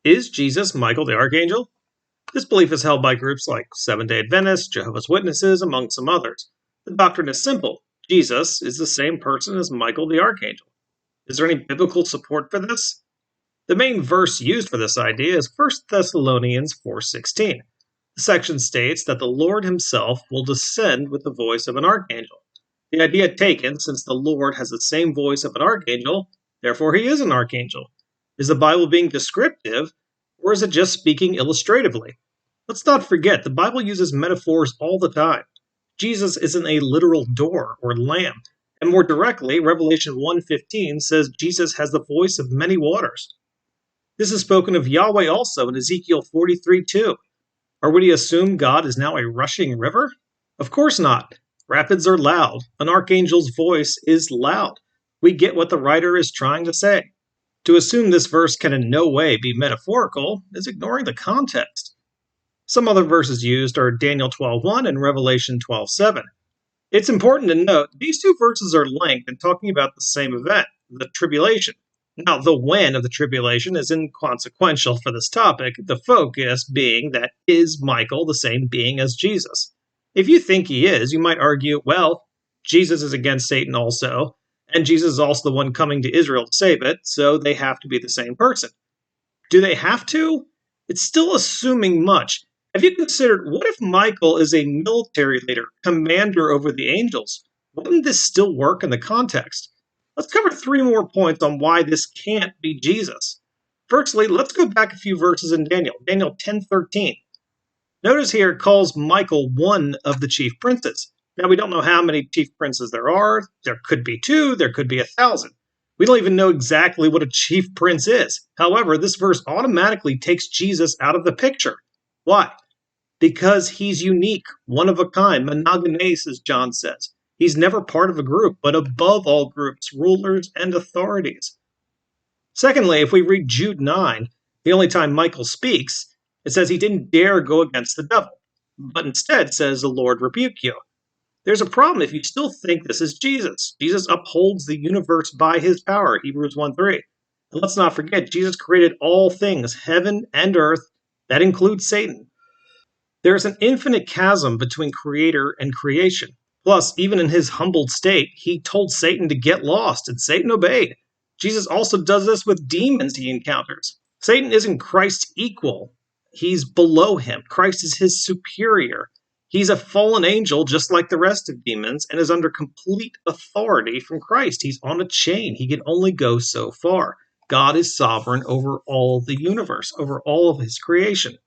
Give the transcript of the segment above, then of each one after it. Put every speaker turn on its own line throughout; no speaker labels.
Is Jesus Michael the Archangel? This belief is held by groups like Seventh-day Adventists, Jehovah's Witnesses, among some others. The doctrine is simple. Jesus is the same person as Michael the Archangel. Is there any biblical support for this? The main verse used for this idea is 1 Thessalonians 4:16. The section states that the Lord himself will descend with the voice of an archangel. The idea taken, since the Lord has the same voice of an archangel, therefore he is an archangel. Is the Bible being descriptive, or is it just speaking illustratively? Let's not forget, the Bible uses metaphors all the time. Jesus isn't a literal door or lamb, and more directly, Revelation 1:15 says Jesus has the voice of many waters. This is spoken of Yahweh also in Ezekiel 43:2. Are we to assume God is now a rushing river? Of course not. Rapids are loud. An archangel's voice is loud. We get what the writer is trying to say. To assume this verse can in no way be metaphorical is ignoring the context. Some other verses used are Daniel 12:1 and Revelation 12:7. It's important to note these two verses are linked and talking about the same event, the tribulation. Now, the when of the tribulation is inconsequential for this topic, the focus being that is Michael the same being as Jesus? If you think he is, you might argue, well, Jesus is against Satan also, and Jesus is also the one coming to Israel to save it, so they have to be the same person. Do they have to? It's still assuming much. Have you considered, what if Michael is a military leader, commander over the angels? Wouldn't this still work in the context? Let's cover 3 more points on why this can't be Jesus. Firstly, let's go back a few verses in Daniel. Daniel 10:13. Notice here it calls Michael one of the chief princes. Now, we don't know how many chief princes there are. There could be 2, there could be 1,000. We don't even know exactly what a chief prince is. However, this verse automatically takes Jesus out of the picture. Why? Because he's unique, one of a kind, monogenes, as John says. He's never part of a group, but above all groups, rulers, and authorities. Secondly, if we read Jude 9, the only time Michael speaks, it says he didn't dare go against the devil, but instead says the Lord rebuke you. There's a problem if you still think this is Jesus. Jesus upholds the universe by his power, Hebrews 1:3. And let's not forget, Jesus created all things, heaven and earth. That includes Satan. There is an infinite chasm between creator and creation. Plus, even in his humbled state, he told Satan to get lost, and Satan obeyed. Jesus also does this with demons he encounters. Satan isn't Christ's equal. He's below him. Christ is his superior. He's a fallen angel just like the rest of demons and is under complete authority from Christ. He's on a chain. He can only go so far. God is sovereign over all the universe, over all of his creation.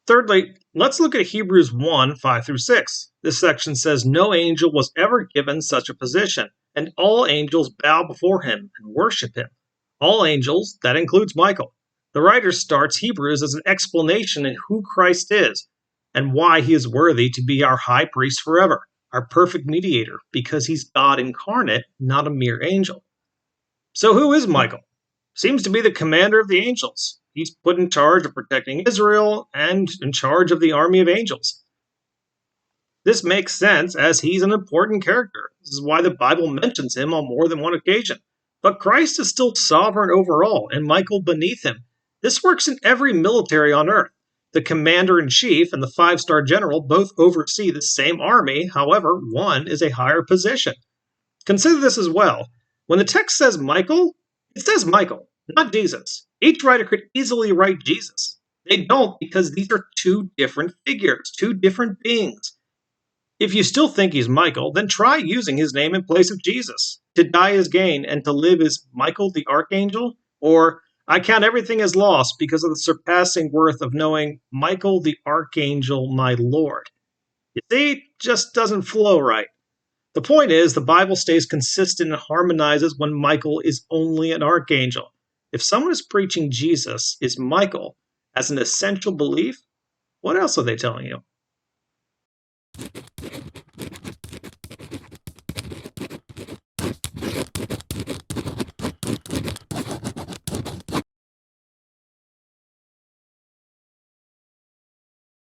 Thirdly, let's look at Hebrews 1:5-6. This section says, no angel was ever given such a position, and all angels bow before him and worship him. All angels, that includes Michael. The writer starts Hebrews as an explanation of who Christ is and why he is worthy to be our high priest forever, our perfect mediator, because he's God incarnate, not a mere angel. So who is Michael? Seems to be the commander of the angels. He's put in charge of protecting Israel and in charge of the army of angels. This makes sense as he's an important character. This is why the Bible mentions him on more than one occasion. But Christ is still sovereign over all, and Michael beneath him. This works in every military on earth. The commander-in-chief and the 5-star general both oversee the same army, however, one is a higher position. Consider this as well. When the text says Michael, it says Michael, not Jesus. Each writer could easily write Jesus. They don't because these are 2 different figures, 2 different beings. If you still think he's Michael, then try using his name in place of Jesus. To die is gain, and to live is Michael the Archangel, or I count everything as lost because of the surpassing worth of knowing Michael the Archangel, my Lord. You see, it just doesn't flow right. The point is, the Bible stays consistent and harmonizes when Michael is only an archangel. If someone is preaching Jesus is Michael as an essential belief, what else are they telling you?